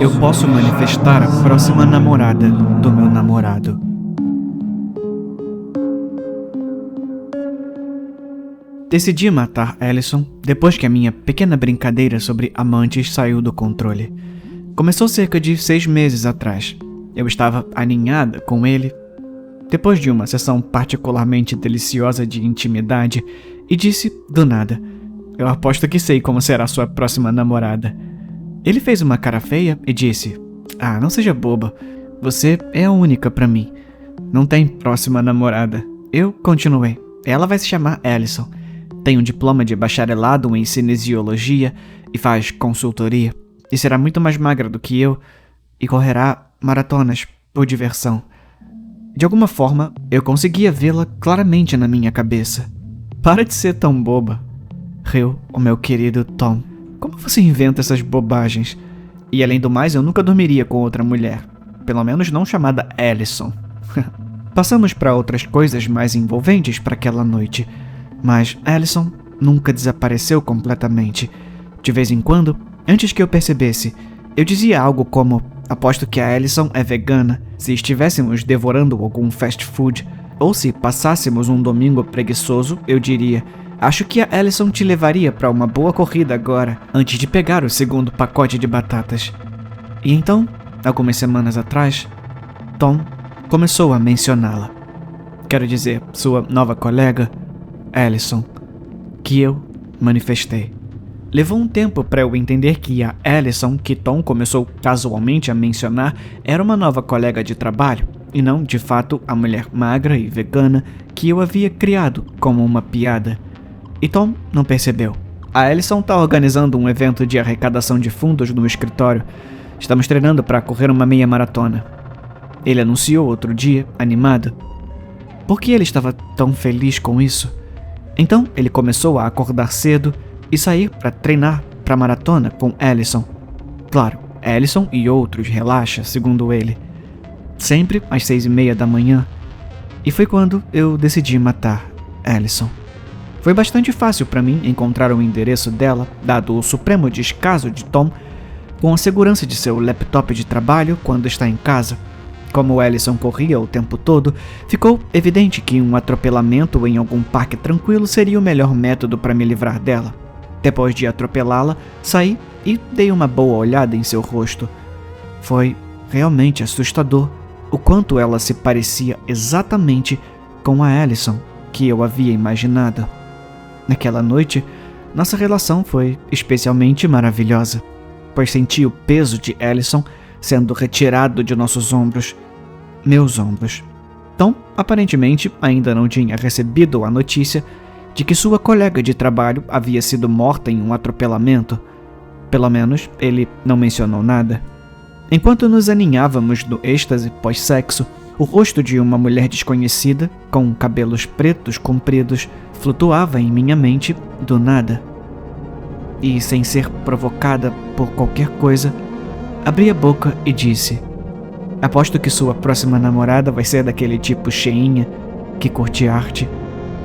eu posso manifestar a próxima namorada do meu namorado. Decidi matar Ellison depois que a minha pequena brincadeira sobre amantes saiu do controle. Começou cerca de 6 meses atrás. Eu estava aninhada com ele, depois de uma sessão particularmente deliciosa de intimidade, e disse do nada: "Eu aposto que sei como será sua próxima namorada." Ele fez uma cara feia e disse: "Ah, não seja boba. Você é a única pra mim. Não tem próxima namorada." Eu continuei: "Ela vai se chamar Ellison. Tem um diploma de bacharelado em cinesiologia e faz consultoria. E será muito mais magra do que eu e correrá maratonas por diversão." De alguma forma, eu conseguia vê-la claramente na minha cabeça. "Para de ser tão boba," riu o meu querido Tom. "Como você inventa essas bobagens? E além do mais, eu nunca dormiria com outra mulher. Pelo menos não chamada Ellison." Passamos para outras coisas mais envolventes para aquela noite. Mas Ellison nunca desapareceu completamente. De vez em quando, antes que eu percebesse, eu dizia algo como: "Aposto que a Ellison é vegana." Se estivéssemos devorando algum fast food, ou se passássemos um domingo preguiçoso, eu diria: "Acho que a Ellison te levaria para uma boa corrida agora, antes de pegar o segundo pacote de batatas." E então, algumas semanas atrás, Tom começou a mencioná-la. Quero dizer, sua nova colega, Ellison, que eu manifestei. Levou um tempo para eu entender que a Ellison, que Tom começou casualmente a mencionar, era uma nova colega de trabalho, e não, de fato, a mulher magra e vegana que eu havia criado como uma piada. E Tom não percebeu. "A Ellison está organizando um evento de arrecadação de fundos no escritório. Estamos treinando para correr uma meia maratona." Ele anunciou outro dia, animado. Por que ele estava tão feliz com isso? Então ele começou a acordar cedo e sair para treinar para a maratona com Ellison. Claro, Ellison e outros relaxa, segundo ele. Sempre às 6:30 da manhã. E foi quando eu decidi matar Ellison. Foi bastante fácil para mim encontrar o endereço dela, dado o supremo descaso de Tom com a segurança de seu laptop de trabalho quando está em casa. Como Ellison corria o tempo todo, ficou evidente que um atropelamento em algum parque tranquilo seria o melhor método para me livrar dela. Depois de atropelá-la, saí e dei uma boa olhada em seu rosto. Foi realmente assustador o quanto ela se parecia exatamente com a Ellison que eu havia imaginado. Naquela noite, nossa relação foi especialmente maravilhosa, pois senti o peso de Ellison sendo retirado de nossos ombros, meus ombros. Tom, aparentemente, ainda não tinha recebido a notícia de que sua colega de trabalho havia sido morta em um atropelamento. Pelo menos, ele não mencionou nada. Enquanto nos aninhávamos no êxtase pós-sexo, o rosto de uma mulher desconhecida, com cabelos pretos compridos, flutuava em minha mente do nada. E, sem ser provocada por qualquer coisa, abri a boca e disse: "Aposto que sua próxima namorada vai ser daquele tipo cheinha, que curte arte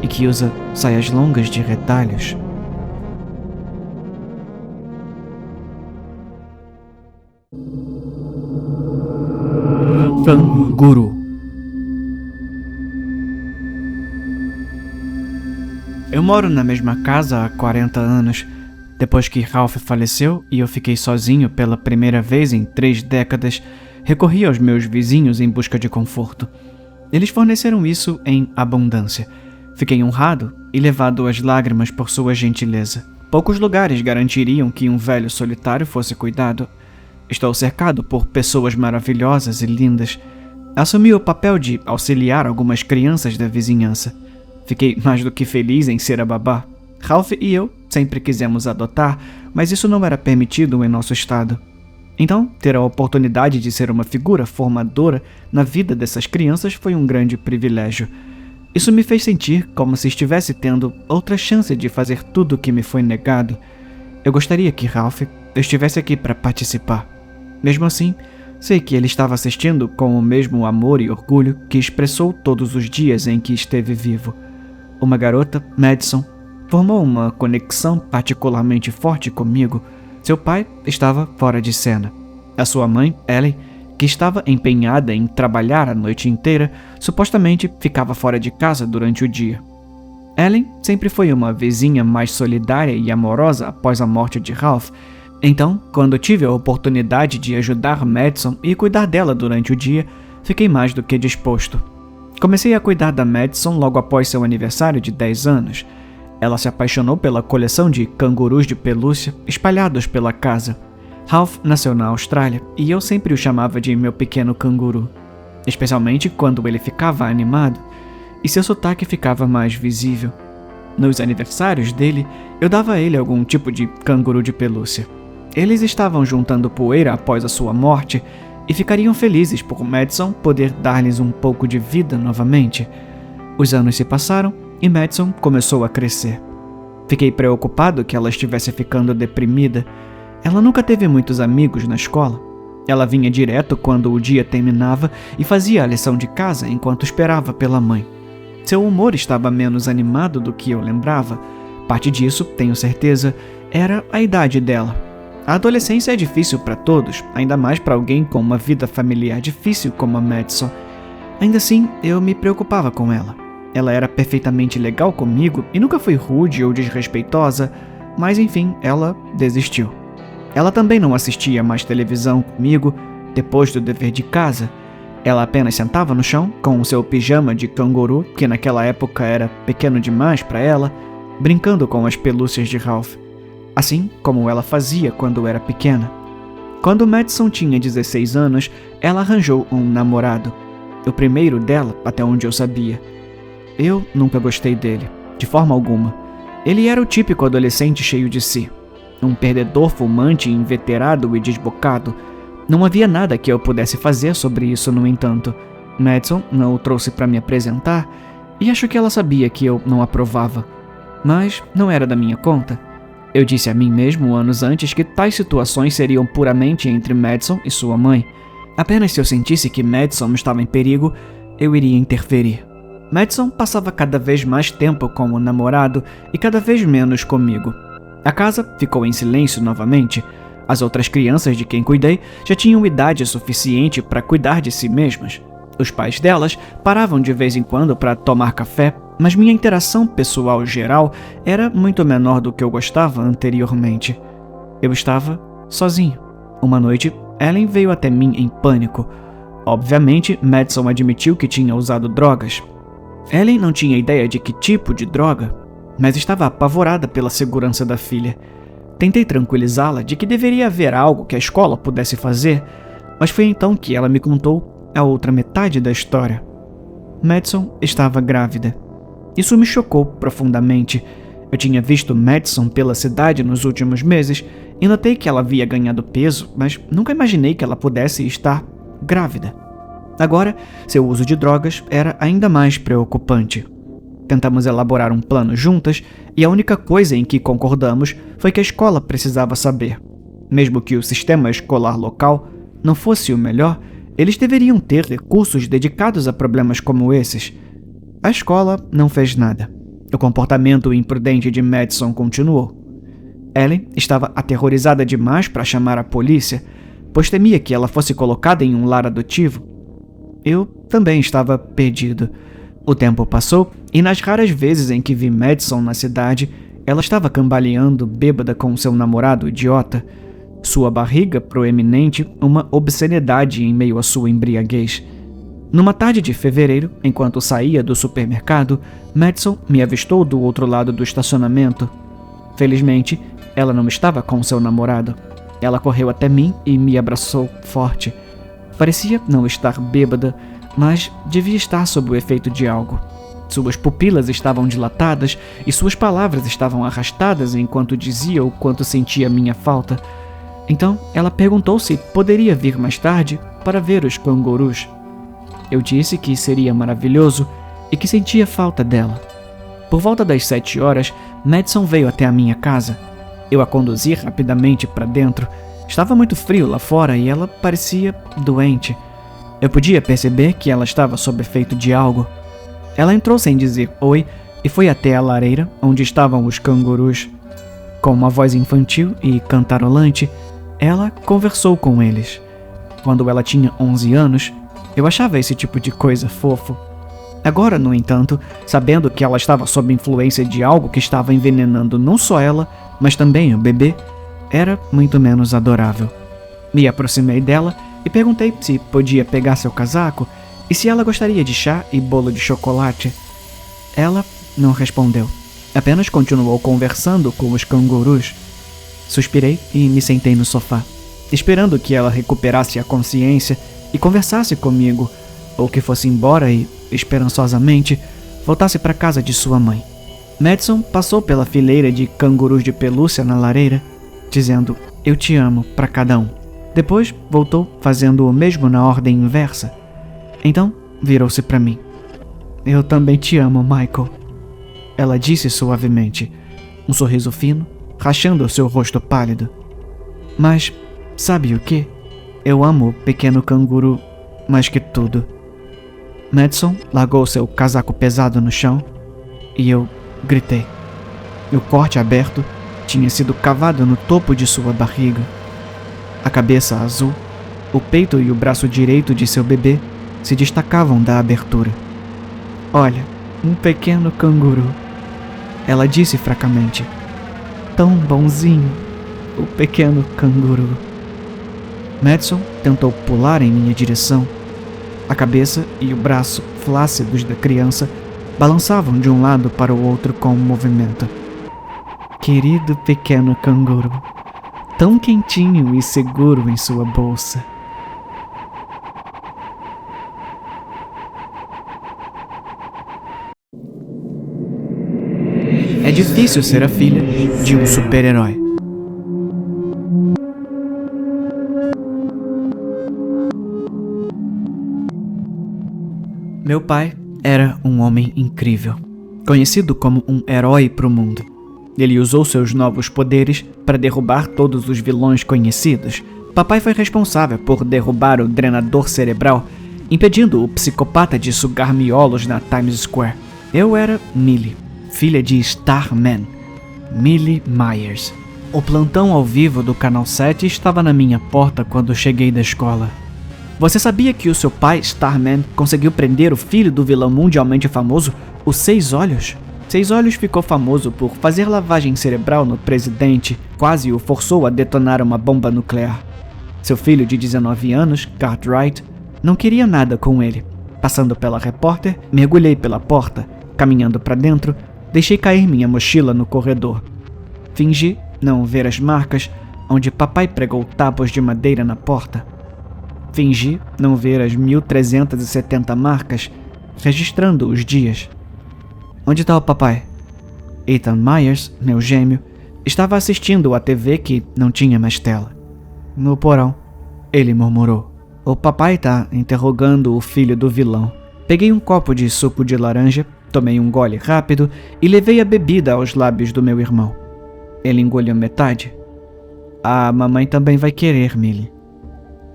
e que usa saias longas de retalhos." Canguru. Eu moro na mesma casa há 40 anos. Depois que Ralph faleceu e eu fiquei sozinho pela primeira vez em 3 décadas, recorri aos meus vizinhos em busca de conforto. Eles forneceram isso em abundância. Fiquei honrado e levado às lágrimas por sua gentileza. Poucos lugares garantiriam que um velho solitário fosse cuidado. Estou cercado por pessoas maravilhosas e lindas. Assumi o papel de auxiliar algumas crianças da vizinhança. Fiquei mais do que feliz em ser a babá. Ralph e eu sempre quisemos adotar, mas isso não era permitido em nosso estado. Então, ter a oportunidade de ser uma figura formadora na vida dessas crianças foi um grande privilégio. Isso me fez sentir como se estivesse tendo outra chance de fazer tudo o que me foi negado. Eu gostaria que Ralph estivesse aqui para participar. Mesmo assim, sei que ele estava assistindo com o mesmo amor e orgulho que expressou todos os dias em que esteve vivo. Uma garota, Madison, formou uma conexão particularmente forte comigo. Seu pai estava fora de cena. A sua mãe, Ellen, que estava empenhada em trabalhar a noite inteira, supostamente ficava fora de casa durante o dia. Ellen sempre foi uma vizinha mais solidária e amorosa após a morte de Ralph, então, quando tive a oportunidade de ajudar Madison e cuidar dela durante o dia, fiquei mais do que disposto. Comecei a cuidar da Madison logo após seu aniversário de 10 anos. Ela se apaixonou pela coleção de cangurus de pelúcia espalhados pela casa. Ralph nasceu na Austrália e eu sempre o chamava de meu pequeno canguru, especialmente quando ele ficava animado e seu sotaque ficava mais visível. Nos aniversários dele, eu dava a ele algum tipo de canguru de pelúcia. Eles estavam juntando poeira após a sua morte e ficariam felizes por Madison poder dar-lhes um pouco de vida novamente. Os anos se passaram e Madison começou a crescer. Fiquei preocupado que ela estivesse ficando deprimida. Ela nunca teve muitos amigos na escola. Ela vinha direto quando o dia terminava e fazia a lição de casa enquanto esperava pela mãe. Seu humor estava menos animado do que eu lembrava. Parte disso, tenho certeza, era a idade dela. A adolescência é difícil para todos, ainda mais para alguém com uma vida familiar difícil como a Madison. Ainda assim, eu me preocupava com ela. Ela era perfeitamente legal comigo e nunca foi rude ou desrespeitosa, mas enfim, ela desistiu. Ela também não assistia mais televisão comigo depois do dever de casa. Ela apenas sentava no chão com o seu pijama de canguru, que naquela época era pequeno demais para ela, brincando com as pelúcias de Ralph. Assim como ela fazia quando era pequena. Quando Madison tinha 16 anos, ela arranjou um namorado. O primeiro dela, até onde eu sabia. Eu nunca gostei dele, de forma alguma. Ele era o típico adolescente cheio de si. Um perdedor fumante, inveterado e desbocado. Não havia nada que eu pudesse fazer sobre isso, no entanto. Madison não o trouxe para me apresentar e acho que ela sabia que eu não aprovava. Mas não era da minha conta. Eu disse a mim mesmo anos antes que tais situações seriam puramente entre Madison e sua mãe. Apenas se eu sentisse que Madison estava em perigo, eu iria interferir. Madison passava cada vez mais tempo com o namorado e cada vez menos comigo. A casa ficou em silêncio novamente. As outras crianças de quem cuidei já tinham idade suficiente para cuidar de si mesmas. Os pais delas paravam de vez em quando para tomar café, mas minha interação pessoal geral era muito menor do que eu gostava anteriormente. Eu estava sozinho. Uma noite, Ellen veio até mim em pânico. Obviamente, Madison admitiu que tinha usado drogas. Ellen não tinha ideia de que tipo de droga, mas estava apavorada pela segurança da filha. Tentei tranquilizá-la de que deveria haver algo que a escola pudesse fazer, mas foi então que ela me contou a outra metade da história. Madison estava grávida. Isso me chocou profundamente. Eu tinha visto Madison pela cidade nos últimos meses e notei que ela havia ganhado peso, mas nunca imaginei que ela pudesse estar grávida. Agora, seu uso de drogas era ainda mais preocupante. Tentamos elaborar um plano juntas e a única coisa em que concordamos foi que a escola precisava saber. Mesmo que o sistema escolar local não fosse o melhor, eles deveriam ter recursos dedicados a problemas como esses. A escola não fez nada. O comportamento imprudente de Madison continuou. Ellen estava aterrorizada demais para chamar a polícia, pois temia que ela fosse colocada em um lar adotivo. Eu também estava perdido. O tempo passou e nas raras vezes em que vi Madison na cidade, ela estava cambaleando bêbada com seu namorado idiota. Sua barriga proeminente, uma obscenidade em meio à sua embriaguez. Numa tarde de fevereiro, enquanto saía do supermercado, Madison me avistou do outro lado do estacionamento. Felizmente, ela não estava com seu namorado. Ela correu até mim e me abraçou forte. Parecia não estar bêbada, mas devia estar sob o efeito de algo. Suas pupilas estavam dilatadas e suas palavras estavam arrastadas enquanto dizia o quanto sentia minha falta. Então, ela perguntou se poderia vir mais tarde para ver os cangurus. Eu disse que seria maravilhoso e que sentia falta dela. Por volta das 7 horas, Madison veio até a minha casa. Eu a conduzi rapidamente para dentro. Estava muito frio lá fora e ela parecia doente. Eu podia perceber que ela estava sob efeito de algo. Ela entrou sem dizer oi e foi até a lareira onde estavam os cangurus. Com uma voz infantil e cantarolante, ela conversou com eles. Quando ela tinha 11 anos, eu achava esse tipo de coisa fofo. Agora, no entanto, sabendo que ela estava sob influência de algo que estava envenenando não só ela, mas também o bebê, era muito menos adorável. Me aproximei dela e perguntei se podia pegar seu casaco e se ela gostaria de chá e bolo de chocolate. Ela não respondeu, apenas continuou conversando com os cangurus. Suspirei e me sentei no sofá, esperando que ela recuperasse a consciência e conversasse comigo, ou que fosse embora e, esperançosamente, voltasse para casa de sua mãe. Madison passou pela fileira de cangurus de pelúcia na lareira, dizendo "eu te amo" para cada um. Depois voltou fazendo o mesmo na ordem inversa. Então virou-se para mim. "Eu também te amo, Michael", ela disse suavemente, um sorriso fino rachando seu rosto pálido. "Mas sabe o que? Eu amo o pequeno canguru mais que tudo." Madison largou seu casaco pesado no chão e eu gritei. O corte aberto tinha sido cavado no topo de sua barriga. A cabeça azul, o peito e o braço direito de seu bebê se destacavam da abertura. "Olha, um pequeno canguru", ela disse fracamente. "Tão bonzinho, o pequeno canguru." Madison tentou pular em minha direção. A cabeça e o braço flácidos da criança balançavam de um lado para o outro com o movimento. Querido pequeno canguru, tão quentinho e seguro em sua bolsa. É difícil ser a filha de um super-herói. Meu pai era um homem incrível, conhecido como um herói para o mundo. Ele usou seus novos poderes para derrubar todos os vilões conhecidos. Papai foi responsável por derrubar o drenador cerebral, impedindo o psicopata de sugar miolos na Times Square. Eu era Millie, filha de Starman, Millie Myers. O plantão ao vivo do Canal 7 estava na minha porta quando cheguei da escola. Você sabia que o seu pai, Starman, conseguiu prender o filho do vilão mundialmente famoso, o Seis Olhos? Seis Olhos ficou famoso por fazer lavagem cerebral no presidente, quase o forçou a detonar uma bomba nuclear. Seu filho de 19 anos, Cartwright, não queria nada com ele. Passando pela repórter, mergulhei pela porta. Caminhando para dentro, deixei cair minha mochila no corredor. Fingi não ver as marcas onde papai pregou tábuas de madeira na porta. Fingi não ver as 1370 marcas, registrando os dias. Onde está o papai? Ethan Myers, meu gêmeo, estava assistindo à TV que não tinha mais tela. No porão, ele murmurou. O papai está interrogando o filho do vilão. Peguei um copo de suco de laranja, tomei um gole rápido e levei a bebida aos lábios do meu irmão. Ele engoliu metade. A mamãe também vai querer, Millie.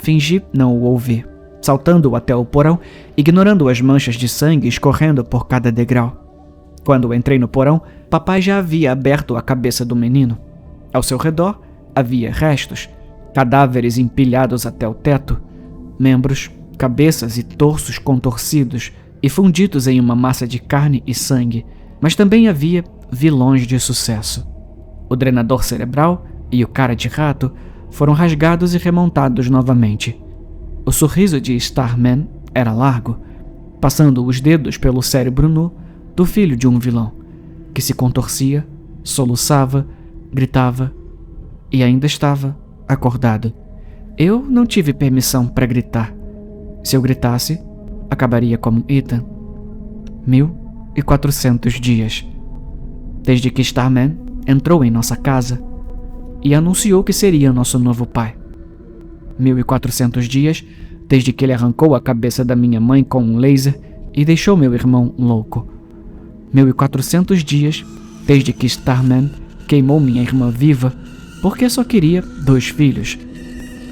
Fingi não o ouvir, saltando até o porão, ignorando as manchas de sangue escorrendo por cada degrau. Quando entrei no porão, papai já havia aberto a cabeça do menino. Ao seu redor, havia restos, cadáveres empilhados até o teto, membros, cabeças e torsos contorcidos e fundidos em uma massa de carne e sangue, mas também havia vilões de sucesso. O drenador cerebral e o cara de rato foram rasgados e remontados novamente. O sorriso de Starman era largo, passando os dedos pelo cérebro nu do filho de um vilão, que se contorcia, soluçava, gritava e ainda estava acordado. Eu não tive permissão para gritar. Se eu gritasse, acabaria como Ethan. 1400 dias. Desde que Starman entrou em nossa casa e anunciou que seria nosso novo pai. 1400 dias desde que ele arrancou a cabeça da minha mãe com um laser e deixou meu irmão louco. 1400 dias desde que Starman queimou minha irmã viva porque só queria 2 filhos.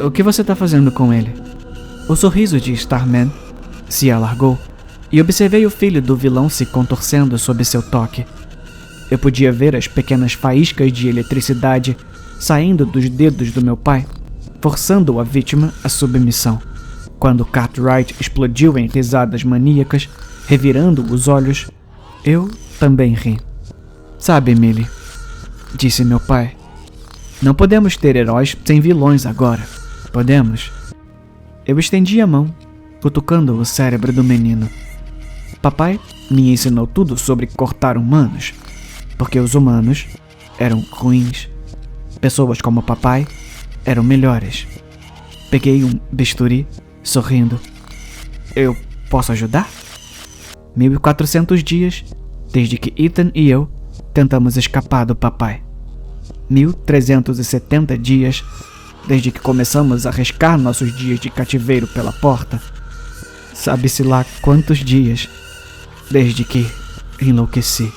O que você está fazendo com ele? O sorriso de Starman se alargou e observei o filho do vilão se contorcendo sob seu toque. Eu podia ver as pequenas faíscas de eletricidade saindo dos dedos do meu pai. forçando a vítima à submissão. Quando Cartwright explodiu em risadas maníacas, revirando os olhos, eu também ri. Sabe, Millie, disse meu pai, não podemos ter heróis sem vilões agora, podemos? Eu estendi a mão, cutucando o cérebro do menino. Papai me ensinou tudo sobre cortar humanos, porque os humanos eram ruins. Pessoas como papai eram melhores. Peguei um bisturi, sorrindo. Eu posso ajudar? 1400 dias desde que Ethan e eu tentamos escapar do papai. 1370 dias desde que começamos a arriscar nossos dias de cativeiro pela porta. Sabe-se lá quantos dias desde que enlouqueci.